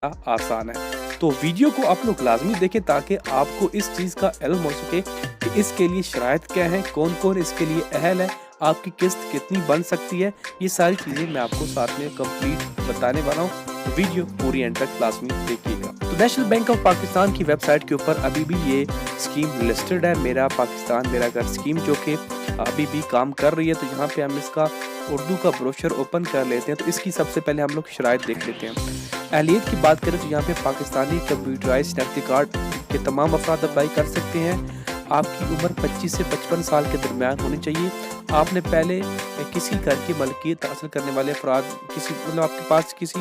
आसान है। तो वीडियो को आप लोग लाजमी देखें ताकि आपको इस चीज़ का इल्म हो सके कि इसके लिए शराइत क्या हैं, कौन कौन इसके लिए अहल है, आपकी किस्त कितनी बन सकती है। ये सारी चीज़ें मैं आपको साथ में कंप्लीट बताने वाला हूँ, तो वीडियो पूरी एंड तक लाजमी देखिएगा। तो नेशनल बैंक ऑफ पाकिस्तान की वेबसाइट के ऊपर अभी भी ये स्कीम लिस्टेड है, मेरा पाकिस्तान मेरा घर स्कीम, जो कि अभी भी काम कर रही है। तो यहाँ पे हम इसका उर्दू का ब्रोशर ओपन कर लेते हैं। तो इसकी सबसे पहले हम लोग शराइत देख लेते हैं। अहलियत की बात करें तो यहाँ पे पाकिस्तानी कंप्यूटराइज्ड शनाख्ती कार्ड के तमाम अफराद अप्लाई कर सकते हैं। आपकी उम्र 25 से 55 साल के दरमियान होनी चाहिए। आपने पहले किसी घर की मलकियत हासिल करने वाले अफराद मतलब आपके पास किसी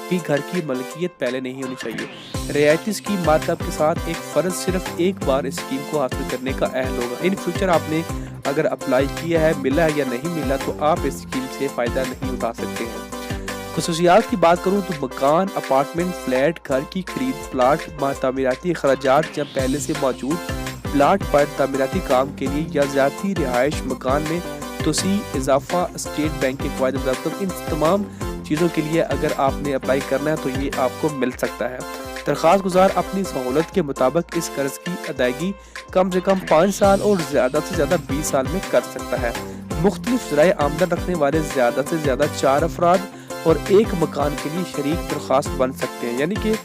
भी घर की मलकियत पहले नहीं होनी चाहिए। रियायती स्कीम मार्कअप के साथ एक फ़र्ज सिर्फ एक बार इस स्कीम को हासिल करने का अहल होगा। इन फ्यूचर आपने अगर अप्लाई किया है, मिला है या नहीं मिला, तो आप इस स्कीम से फ़ायदा नहीं उठा सकते हैं। खुसूसियात की बात करूँ तो मकान, अपार्टमेंट, फ्लैट, घर की खरीद, प्लाट, तामीराती खर्चात या पहले से मौजूद प्लाट पर तामीराती काम के लिए या ज़्यादती रिहाइश मकान में तोसी, इजाफा, स्टेट बैंक के क़वायद मुताबिक, इन तमाम चीज़ों के लिए अगर आपने अप्लाई करना है तो ये आपको मिल सकता है। दरख्वास्त गुजार अपनी सहूलत के मुताबिक इस कर्ज की अदायगी कम से कम 5 साल और ज़्यादा से ज़्यादा 20 साल में कर सकता है। मुख्तलिफ ज़राए आमदन रखने वाले ज़्यादा से ज़्यादा 4 अफराद और एक मकान के लिए शरीक दरख्वास्त बन सकते हैं। यानी कि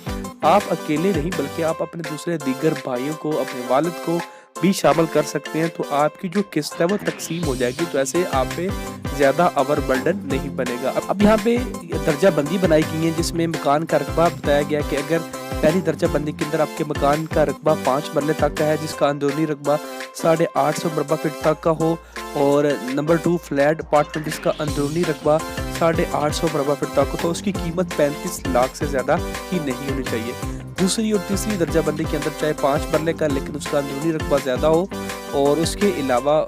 आप अकेले नहीं बल्कि आप अपने दूसरे दीगर भाइयों को, अपने वालिद को भी शामिल कर सकते हैं। तो आपकी जो किस्त है वो तकसीम हो जाएगी, तो ऐसे आप पे ज़्यादा ओवर बर्डन नहीं बनेगा। अब यहाँ पे दर्जा बंदी बनाई गई है जिसमें मकान का रकबा बताया गया कि अगर पहली दर्जा बंदी के अंदर आपके मकान का रकबा 5 मरले तक का है जिसका अंदरूनी रकबा 850 मरबा फीट तक का हो, और नंबर 2 फ्लैट अपार्टमेंट जिसका अंदरूनी रकबा 850 मरबा फीट तक हो, तो उसकी कीमत 35 लाख से ज़्यादा ही नहीं होनी चाहिए। दूसरी और तीसरी दर्जा बंदी के अंदर चाहे 5 मरले का लेकिन उसका अंदरूनी रकबा ज़्यादा हो, और उसके अलावा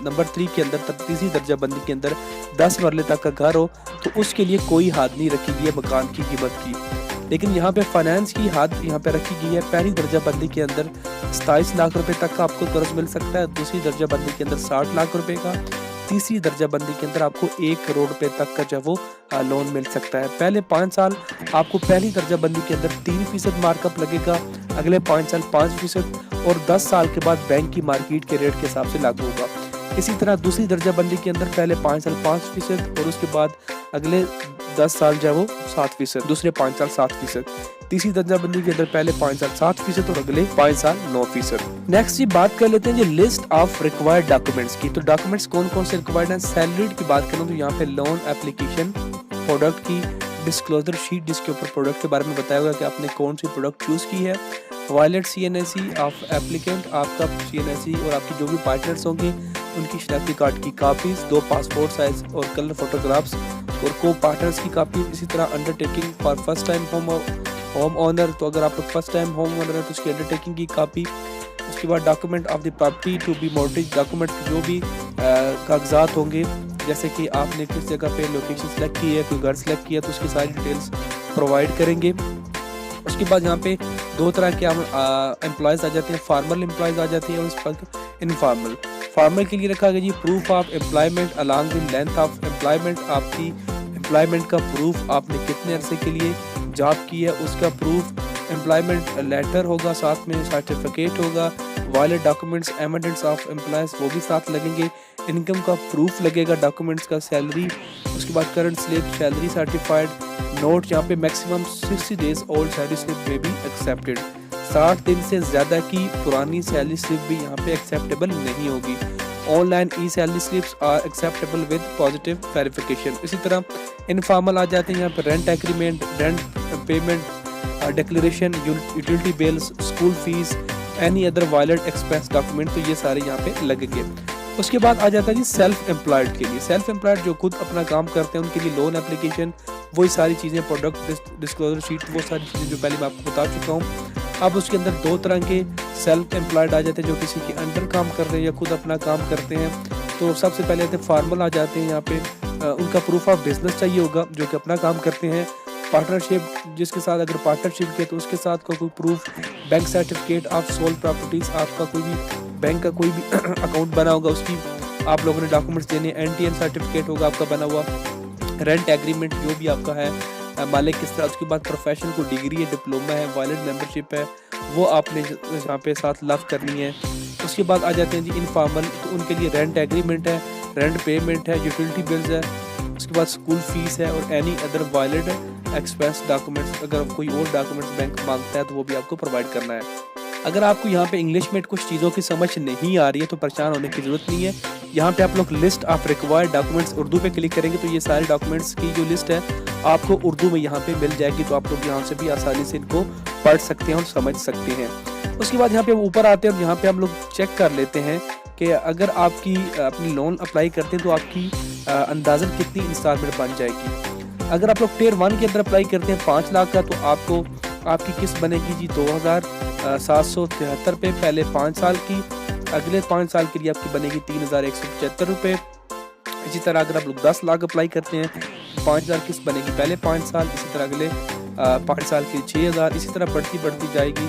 नंबर 3 के अंदर तीसरी दर्जा बंदी के अंदर 10 मरले तक का घर हो, तो उसके लिए कोई हद नहीं रखी गई है मकान की कीमत की। लेकिन यहाँ पे फाइनेंस की हद यहाँ पे रखी गई है। पहली दर्जा बंदी के अंदर 27 लाख रुपए तक का आपको कर्ज मिल सकता है, दूसरी दर्जा बंदी के अंदर 60 लाख रुपए का, तीसरी दर्जा बंदी के अंदर आपको 1 करोड़ रुपए तक का जो वो लोन मिल सकता है। पहले 5 साल आपको पहली दर्जा बंदी के अंदर 3% मार्कअप लगेगा, अगले 5 साल 5%, और 10 साल के बाद बैंक की मार्केट के रेट के हिसाब से लागू होगा। इसी तरह दूसरी दर्जा बंदी के अंदर पहले 5 साल 5% और उसके बाद अगले 10 साल जो है वो 7%, दूसरे 5 साल 7%। तीसरी दर्जा बंदी के अंदर पहले 5 साल 7% और अगले 5 साल 9%। नेक्स्ट ये बात कर लेते हैं जी लिस्ट ऑफ रिक्वायर्ड डॉक्यूमेंट्स की। तो डॉक्यूमेंट्स कौन कौन से रिक्वायर्ड हैं। सैलरीड की बात करूँ तो यहाँ पे लोन एप्लीकेशन, प्रोडक्ट की डिस्क्लोजर शीट जिसके ऊपर प्रोडक्ट के बारे में बताया हुआ कि आपने कौन सी प्रोडक्ट चूज़ की है, वॉलेट CNSE ऑफ एप्लीकेंट, आपका CNSE और आपकी जो भी पार्टनर्स होंगे उनकी शनाख्ती कार्ड की कापीज़, 2 पासपोर्ट साइज और कलर फोटोग्राफ्स और को पार्टनर्स की कापी। इसी तरह undertaking for first time home owner, तो अगर आप फर्स्ट टाइम होम ओनर है तो उसकी अंडरटेकिंग की कापी। उसके बाद document of the property to be mortgage, document जो भी कागजात होंगे, जैसे कि आपने किस जगह पे लोकेशन सेलेक्ट की है, कोई घर सेलेक्ट किया तो उसकी सारी डिटेल्स प्रोवाइड करेंगे। उसके बाद यहाँ पे 2 तरह के एम्प्लॉयज़ आ जाते हैं, फार्मल एम्प्लॉयज़ आ जाती हैं और उस पर इनफॉर्मल। फार्मल के लिए रखा गया जी proof of employment along the length of employment, आपकी एम्प्लॉयमेंट का प्रूफ, आपने कितने अरसे के लिए जॉब की है उसका प्रूफ, एम्प्लॉयमेंट लेटर होगा, साथ में सर्टिफिकेट होगा, valid documents, evidence of employees वो भी साथ लगेंगे, इनकम का प्रूफ लगेगा, डॉक्यूमेंट्स का सैलरी, उसके बाद current slip, salary certified note. यहाँ पे maximum 60 days old salary slip में भी एक्सेप्टेड, 60 दिन से ज़्यादा की पुरानी सैलरी स्लिप भी यहाँ पे एक्सेप्टेबल नहीं होगी। Online e salary slips are acceptable with positive verification. इसी तरह इनफॉर्मल आ जाते हैं यहाँ पे rent agreement, rent payment declaration, utility bills, school fees, any other valid expense document, तो ये सारे यहाँ पे लगेंगे। उसके बाद आ जाता है जी सेल्फ एम्प्लॉयड के लिए। सेल्फ एम्प्लॉयड जो खुद अपना काम करते हैं उनके लिए लोन एप्लीकेशन, वही सारी चीज़ें, प्रोडक्ट डिस्क्लोजर शीट, वो सारी चीज़ें जो पहले मैं आपको बता चुका हूँ। अब उसके अंदर 2 तरह के सेल्फ एम्प्लॉयड आ जाते हैं जो किसी के अंडर काम कर रहे हैं या खुद अपना काम करते हैं। तो सबसे पहले आते हैं फार्मल आ जाते हैं, यहाँ पे उनका प्रूफ ऑफ बिजनेस चाहिए होगा जो कि अपना काम करते हैं। पार्टनरशिप जिसके साथ अगर पार्टनरशिप के तो उसके साथ का कोई proof, bank certificate of sole properties, आपका कोई भी बैंक का कोई भी अकाउंट बना होगा उसकी आप लोगों ने डॉक्यूमेंट्स देने, NTN सर्टिफिकेट होगा आपका बना हुआ, रेंट एग्रीमेंट जो भी आपका है, मालिक किस तरह, उसके बाद प्रोफेशन को डिग्री है, डिप्लोमा है, वैलिड मेंबरशिप है, वो आपने यहाँ पे साथ लव करनी है। उसके बाद आ जाते हैं जी इनफॉर्मल, तो उनके लिए रेंट एग्रीमेंट है, रेंट पेमेंट है, यूटिलिटी बिल्स है, उसके बाद स्कूल फीस है और any other valid expense documents, अगर कोई और डॉक्यूमेंट्स बैंक मांगता है तो वो भी आपको प्रोवाइड करना है। अगर आपको यहाँ पे इंग्लिश में कुछ चीज़ों की समझ नहीं आ रही है तो परेशान होने की ज़रूरत नहीं है। यहाँ पे आप लोग list of required documents Urdu पे क्लिक करेंगे तो ये सारे डॉक्यूमेंट्स की जो लिस्ट है आपको उर्दू में यहाँ पे मिल जाएगी, तो आप लोग यहाँ से भी आसानी से इनको पढ़ सकते हैं और समझ सकते हैं। उसके बाद यहाँ पे ऊपर आते हैं और यहाँ पे हम लोग चेक कर लेते हैं कि अगर आपकी अपनी लोन अप्लाई करते हैं तो आपकी अंदाज़न कितनी इंस्टॉलमेंट बन जाएगी। अगर आप लोग टियर 1 के अंदर अप्लाई करते हैं 5 लाख का, तो आपको आपकी किस्त बनेगी जी 2773 रुपये पहले 5 साल की, अगले 5 साल के लिए आपकी बनेगी 3175 रुपये। इसी तरह अगर आप लोग 10 लाख अप्लाई करते हैं 5000 किस्त बनेगी पहले 5 साल, इसी तरह अगले 5 साल के 6000, इसी तरह बढ़ती बढ़ती जाएगी।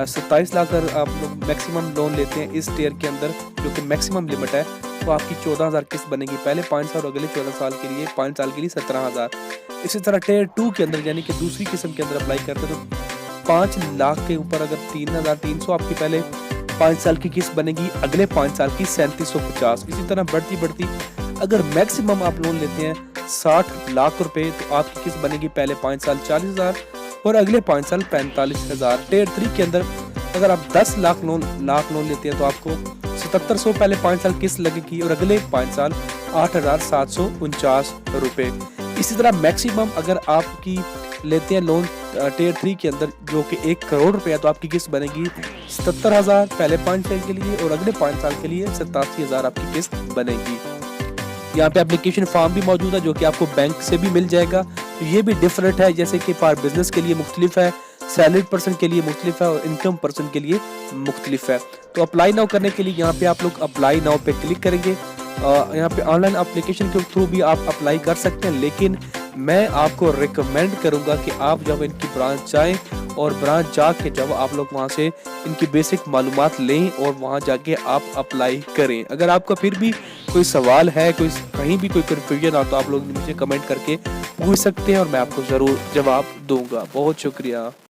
27 लाख अगर आप लोग मैक्सिमम लोन लेते हैं इस टियर के अंदर, जो कि मैक्सिमम लिमिट है, तो आपकी 14000 किस्त बनेगी पहले 5 साल और अगले 14 साल के लिए 5 साल के लिए 17000। इसी तरह टियर 2 के अंदर यानी कि दूसरी किस्म के अंदर अप्लाई करते हैं तो 5 लाख के ऊपर अगर 3300 आपकी पहले 5 साल की किस्त बनेगी, अगले 5 साल की 3750। इसी तरह बढ़ती बढ़ती अगर मैक्सिमम आप लोन लेते हैं 60 लाख रुपए तो आपकी किस्त बनेगी पहले 5 साल 40000 और अगले 5 साल 45000। टियर 3 के अंदर अगर आप 10 लाख लोन लेते हैं तो आपको 7700 पहले 5 साल किस्त लगेगी और अगले 5 साल 8749 रुपए। इसी तरह मैक्सिमम अगर आपकी लेते हैं लोन टियर 3 के अंदर जो कि 1 करोड़ रुपया, तो आपकी किस्त बनेगी 77000 पहले 5 साल के लिए और अगले 5 साल के लिए 87,000 आपकी किस्त बनेगी। यहाँ पे एप्लीकेशन फॉर्म भी मौजूद है जो कि आपको बैंक से भी मिल जाएगा। तो ये भी डिफरेंट है, जैसे कि फॉर बिजनेस के लिए मुख्तलिफ है, सैलरीड पर्सन के लिए मुख्तलिफ है और इनकम पर्सन के लिए मुख्तलिफ है। तो अप्लाई नाउ करने के लिए यहाँ पे आप लोग अप्लाई नाउ पे क्लिक करेंगे। यहाँ पे ऑनलाइन एप्लीकेशन के थ्रू भी आप अप्लाई कर सकते हैं, लेकिन मैं आपको रिकमेंड करूंगा कि आप जब इनकी ब्रांच जाएं और ब्रांच जाके जब आप लोग वहां से इनकी बेसिक मालूमात लें और वहां जाके आप अप्लाई करें। अगर आपका फिर भी कोई सवाल है, कोई कहीं भी कोई कन्फ्यूजन हो तो आप लोग मुझे कमेंट करके पूछ सकते हैं और मैं आपको ज़रूर जवाब दूंगा। बहुत शुक्रिया।